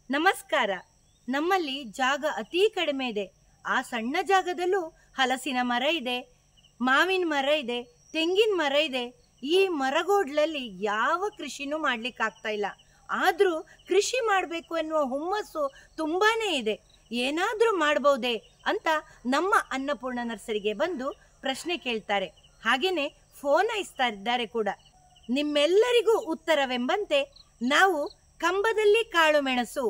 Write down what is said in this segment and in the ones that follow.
ನಮಸ್ಕಾರ. ನಮ್ಮಲ್ಲಿ ಜಾಗ ಅತೀ ಕಡಿಮೆ ಇದೆ. ಆ ಸಣ್ಣ ಜಾಗದಲ್ಲೂ ಹಲಸಿನ ಮರ ಇದೆ, ಮಾವಿನ ಮರ ಇದೆ, ತೆಂಗಿನ ಮರ ಇದೆ. ಈ ಮರಗೋಡ್ಲಲ್ಲಿ ಯಾವ ಕೃಷಿನೂ ಮಾಡ್ಲಿಕ್ಕಾಗ್ತಾ ಇಲ್ಲ. ಆದ್ರೂ ಕೃಷಿ ಮಾಡಬೇಕು ಎನ್ನುವ ಹುಮ್ಮಸ್ಸು ತುಂಬಾನೇ ಇದೆ. ಏನಾದ್ರೂ ಮಾಡಬಹುದೇ ಅಂತ ನಮ್ಮ ಅನ್ನಪೂರ್ಣ ನರ್ಸರಿಗೆ ಬಂದು ಪ್ರಶ್ನೆ ಕೇಳ್ತಾರೆ. ಹಾಗೇನೆ ಫೋನ್ ಹೈಸ್ತಾ ಇದ್ದಾರೆ ಕೂಡ. ನಿಮ್ಮೆಲ್ಲರಿಗೂ ಉತ್ತರವೆಂಬಂತೆ ನಾವು ಕಂಬದಲ್ಲಿ ಕಾಳು ಮೆಣಸು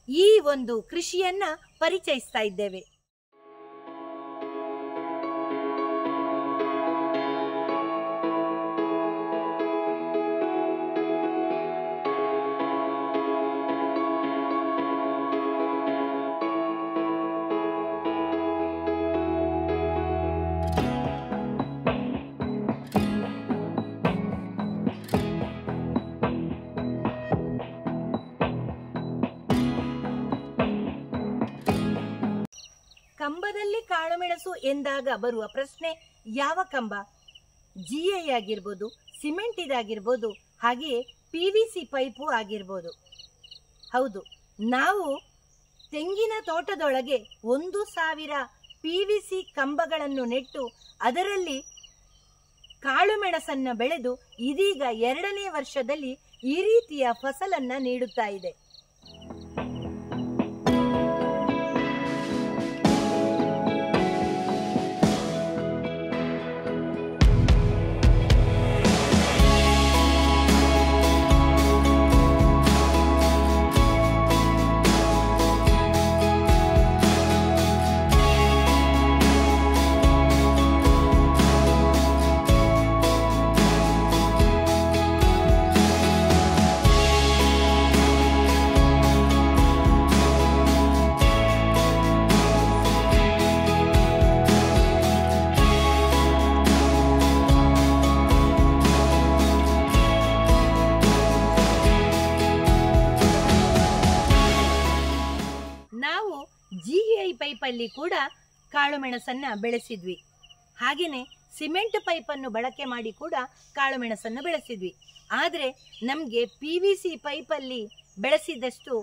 ಈ ಒಂದು ಕೃಷಿಯನ್ನ ಪರಿಚಯಿಸ್ತಾ ಇದ್ದೇವೆ. ಕಂಬದಲ್ಲಿ ಕಾಳುಮೆಣಸು ಎಂದಾಗ ಬರುವ ಪ್ರಶ್ನೆ, ಯಾವ ಕಂಬ? GI ಆಗಿರ್ಬೋದು, ಸಿಮೆಂಟ್ ಇದಾಗಿರ್ಬೋದು, ಹಾಗೆಯೇ PVC ಪೈಪು ಆಗಿರ್ಬೋದು. ಹೌದು, ನಾವು ತೆಂಗಿನ ತೋಟದೊಳಗೆ 1,000 PVC ಕಂಬಗಳನ್ನು ನೆಟ್ಟು ಅದರಲ್ಲಿ ಕಾಳುಮೆಣಸನ್ನ ಬೆಳೆದು ಇದೀಗ 2ನೇ ವರ್ಷದಲ್ಲಿ ಈ ರೀತಿಯ ಫಸಲನ್ನ ನೀಡುತ್ತಾ ಇದೆ. ನಾವು GI ಪೈಪಲ್ಲಿ ಕೂಡ ಕಾಳುಮೆಣಸನ್ನ ಬೆಳೆಸಿದ್ವಿ. ಹಾಗೇನೆ ಸಿಮೆಂಟ್ ಪೈಪನ್ನು ಬಳಕೆ ಮಾಡಿ ಕೂಡ ಕಾಳುಮೆಣಸನ್ನು ಬೆಳೆಸಿದ್ವಿ. ಆದ್ರೆ ನಮ್ಗೆ PVC ಪೈಪಲ್ಲಿ ಬೆಳೆಸಿದಷ್ಟು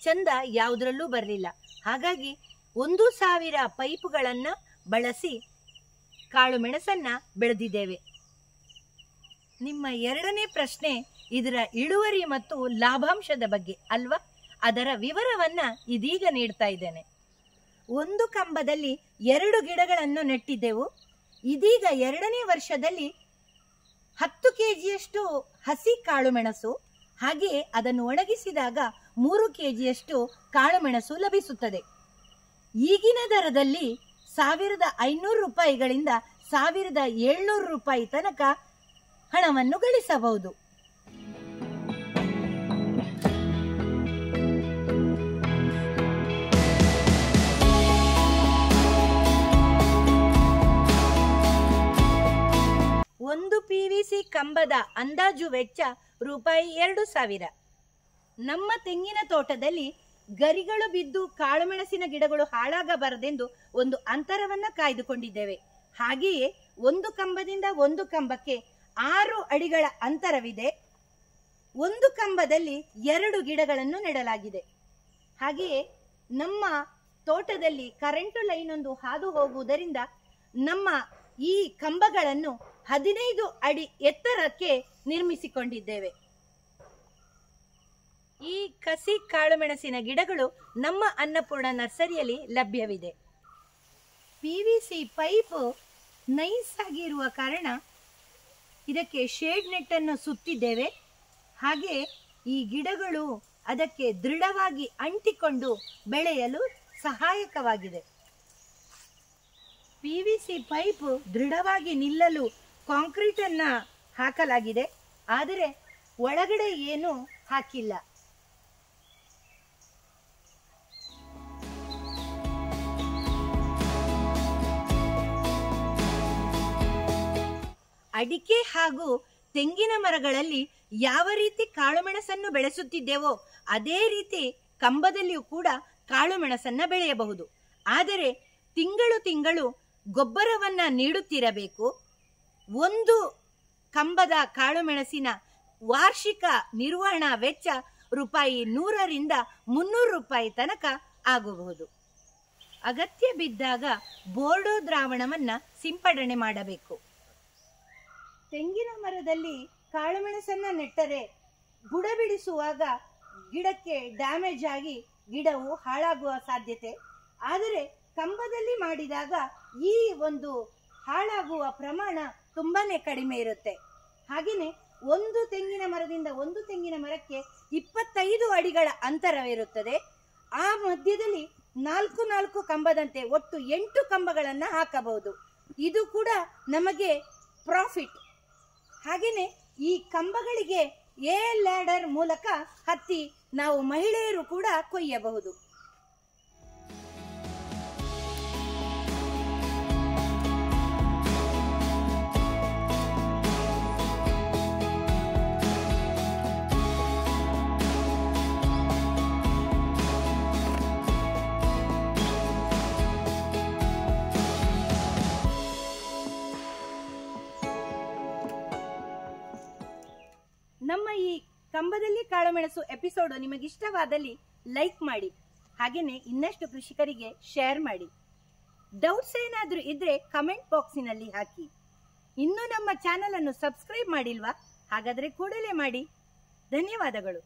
ಚಂದ ಯಾವುದರಲ್ಲೂ ಬರಲಿಲ್ಲ. ಹಾಗಾಗಿ 1,000 ಪೈಪುಗಳನ್ನ ಬಳಸಿ ಕಾಳುಮೆಣಸನ್ನ ಬೆಳೆದಿದ್ದೇವೆ. ನಿಮ್ಮ 2ನೇ ಪ್ರಶ್ನೆ ಇದರ ಇಳುವರಿ ಮತ್ತು ಲಾಭಾಂಶದ ಬಗ್ಗೆ ಅಲ್ವಾ? ಅದರ ವಿವರವನ್ನ ಇದೀಗ ನೀಡ್ತಾ ಇದ್ದೇನೆ. ಒಂದು ಕಂಬದಲ್ಲಿ 2 ಗಿಡಗಳನ್ನು ನೆಟ್ಟಿದ್ದೆವು. ಇದೀಗ 2ನೇ ವರ್ಷದಲ್ಲಿ 10 kgಯಷ್ಟು ಹಸಿ ಕಾಳುಮೆಣಸು, ಹಾಗೆಯೇ ಅದನ್ನು ಒಣಗಿಸಿದಾಗ 3 kgಯಷ್ಟು ಕಾಳುಮೆಣಸು ಲಭಿಸುತ್ತದೆ. ಈಗಿನ ದರದಲ್ಲಿ 1,500 ರೂಪಾಯಿಗಳಿಂದ 1,700 ರೂಪಾಯಿ ತನಕ ಹಣವನ್ನು ಗಳಿಸಬಹುದು. ಒಂದು PVC ಕಂಬದ ಅಂದಾಜು ವೆಚ್ಚ ರೂಪಾಯಿ 2,000. ನಮ್ಮ ತೆಂಗಿನ ತೋಟದಲ್ಲಿ ಗರಿಗಳು ಬಿದ್ದು ಕಾಳುಮೆಣಸಿನ ಗಿಡಗಳು ಹಾಳಾಗಬಾರದೆಂದು ಒಂದು ಅಂತರವನ್ನ ಕಾಯ್ದುಕೊಂಡಿದ್ದೇವೆ. ಹಾಗೆಯೇ ಒಂದು ಕಂಬದಿಂದ ಒಂದು ಕಂಬಕ್ಕೆ 6 ಅಡಿಗಳ ಅಂತರವಿದೆ. ಒಂದು ಕಂಬದಲ್ಲಿ 2 ಗಿಡಗಳನ್ನು ನೆಡಲಾಗಿದೆ. ಹಾಗೆಯೇ ನಮ್ಮ ತೋಟದಲ್ಲಿ ಕರೆಂಟು ಲೈನ್ ಒಂದು ಹಾದು ಹೋಗುವುದರಿಂದ ನಮ್ಮ ಈ ಕಂಬಗಳನ್ನು 15 ಅಡಿ ಎತ್ತರಕ್ಕೆ ನಿರ್ಮಿಸಿಕೊಂಡಿದ್ದೇವೆ. ಈ ಕಸಿ ಕಾಳುಮೆಣಸಿನ ಗಿಡಗಳು ನಮ್ಮ ಅನ್ನಪೂರ್ಣ ನರ್ಸರಿಯಲ್ಲಿ ಲಭ್ಯವಿದೆ. PVC ಪೈಪ್ ನೈಸ್ ಆಗಿರುವ ಕಾರಣ ಇದಕ್ಕೆ ಶೇಡ್ ನೆಟ್ ಅನ್ನು ಸುತ್ತಿದ್ದೇವೆ. ಹಾಗೆ ಈ ಗಿಡಗಳು ಅದಕ್ಕೆ ದೃಢವಾಗಿ ಅಂಟಿಕೊಂಡು ಬೆಳೆಯಲು ಸಹಾಯಕವಾಗಿದೆ. PVC ಪೈಪ್ ದೃಢವಾಗಿ ನಿಲ್ಲಲು ಕಾಂಕ್ರೀಟ್ ಅನ್ನ ಹಾಕಲಾಗಿದೆ, ಆದರೆ ಒಳಗಡೆ ಏನು ಹಾಕಿಲ್ಲ. ಅಡಿಕೆ ಹಾಗೂ ತೆಂಗಿನ ಮರಗಳಲ್ಲಿ ಯಾವ ರೀತಿ ಕಾಳುಮೆಣಸನ್ನು ಬೆಳೆಸುತ್ತಿದ್ದೇವೋ ಅದೇ ರೀತಿ ಕಂಬದಲ್ಲಿಯೂ ಕೂಡ ಕಾಳುಮೆಣಸನ್ನ ಬೆಳೆಯಬಹುದು. ಆದರೆ ತಿಂಗಳು ಗೊಬ್ಬರವನ್ನ ನೀಡುತ್ತಿರಬೇಕು. ಒಂದು ಕಂಬದ ಕಾಳುಮೆಣಸಿನ ವಾರ್ಷಿಕ ನಿರ್ವಹಣಾ ವೆಚ್ಚ ರೂಪಾಯಿ 100ರಿಂದ 300 ರೂಪಾಯಿ ತನಕ ಆಗಬಹುದು. ಅಗತ್ಯ ಬಿದ್ದಾಗ ಬೋರ್ಡೋ ದ್ರಾವಣವನ್ನ ಸಿಂಪಡಣೆ ಮಾಡಬೇಕು. ತೆಂಗಿನ ಮರದಲ್ಲಿ ಕಾಳುಮೆಣಸನ್ನ ನೆಟ್ಟರೆ ಬುಡ ಬಿಡಿಸುವಾಗ ಗಿಡಕ್ಕೆ ಡ್ಯಾಮೇಜ್ ಆಗಿ ಗಿಡವು ಹಾಳಾಗುವ ಸಾಧ್ಯತೆ. ಆದರೆ ಕಂಬದಲ್ಲಿ ಮಾಡಿದಾಗ ಈ ಒಂದು ಹಾಳಾಗುವ ಪ್ರಮಾಣ ತುಂಬಾನೇ ಕಡಿಮೆ ಇರುತ್ತೆ. ಹಾಗೆಯೇ ಒಂದು ತೆಂಗಿನ ಮರದಿಂದ ಒಂದು ತೆಂಗಿನ ಮರಕ್ಕೆ 25 ಅಡಿಗಳ ಅಂತರವಿರುತ್ತದೆ. ಆ ಮಧ್ಯದಲ್ಲಿ 4 ಕಂಬದಂತೆ ಒಟ್ಟು 8 ಕಂಬಗಳನ್ನ ಹಾಕಬಹುದು. ಇದು ಕೂಡ ನಮಗೆ ಪ್ರಾಫಿಟ್. ಹಾಗೆಯೇ ಈ ಕಂಬಗಳಿಗೆ ಎ ಲ್ಯಾಡರ್ ಮೂಲಕ ಹತ್ತಿ ನಾವು ಮಹಿಳೆಯರು ಕೂಡ ಕೊಯ್ಯಬಹುದು. ನಮ್ಮ ಈ ಕಂಬದಲ್ಲಿ ಕಾಳುಮೆಣಸು ಎಪಿಸೋಡ್ ನಿಮಗಿಷ್ಟವಾದಲ್ಲಿ ಲೈಕ್ ಮಾಡಿ. ಹಾಗೇನೆ ಇನ್ನಷ್ಟು ಕೃಷಿಕರಿಗೆ ಶೇರ್ ಮಾಡಿ. ಡೌಟ್ಸ್ ಏನಾದ್ರೂ ಇದ್ರೆ ಕಮೆಂಟ್ ಬಾಕ್ಸಿನಲ್ಲಿ ಹಾಕಿ. ಇನ್ನೂ ನಮ್ಮ ಚಾನೆಲ್ ಅನ್ನು ಸಬ್ಸ್ಕ್ರೈಬ್ ಮಾಡಿಲ್ವಾ? ಹಾಗಾದ್ರೆ ಕೂಡಲೇ ಮಾಡಿ. ಧನ್ಯವಾದಗಳು.